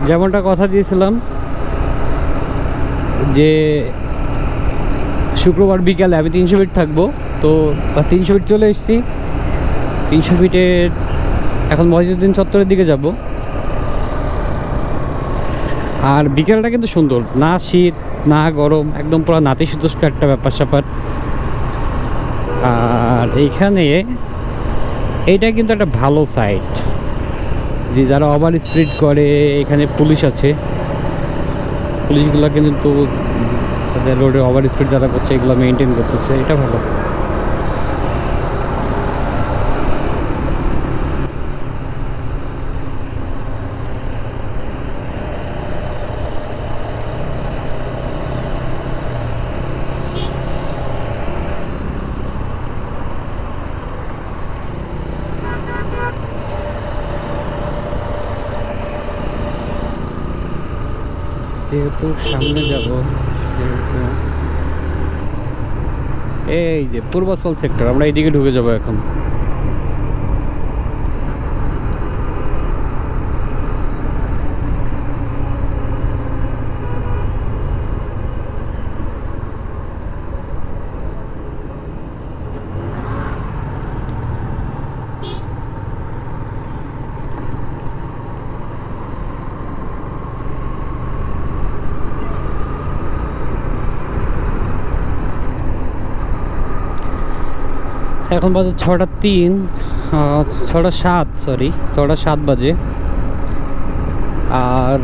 যেমনটা কথা দিয়েছিলাম যে শুক্রবার বিকালে আমি 300 ফিট থাকবো, তো 300 ফিট চলে এসেছি। 300 ফিটের এখন মহিউদ্দিন চত্বরের দিকে যাব। আর বিকেলটা কিন্তু সুন্দর, না শীত না গরম, একদম পুরো নাতিশীতোষ্ণ একটা ব্যাপার স্যাপার। আর এইখানে এইটা কিন্তু একটা ভালো সাইট, যে যারা ওভার স্পিড করে এখানে পুলিশ আছে, পুলিশগুলো কিন্তু তাদের রোডে ওভার স্পিড যারা করছে এগুলো মেনটেন করতেছে, এটা ভালো। যেহেতু সামনে যাব, যেহেতু এই যে পূর্বাচল সেক্টর, আমরা এইদিকে ঢুকে যাবো এখন। এখন বাজে 6:03, 6:07, সরি 6:07 বাজে। আর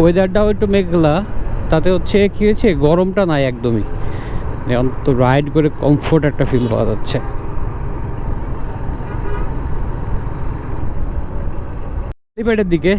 ওয়েদারটাও একটু মেঘলা, তাতে হচ্ছে কী হয়েছে, গরমটা নাই একদমই, অন্তত রাইড করে কমফোর্ট একটা ফিল পাওয়া যাচ্ছে। হেলিপ্যাডের দিকে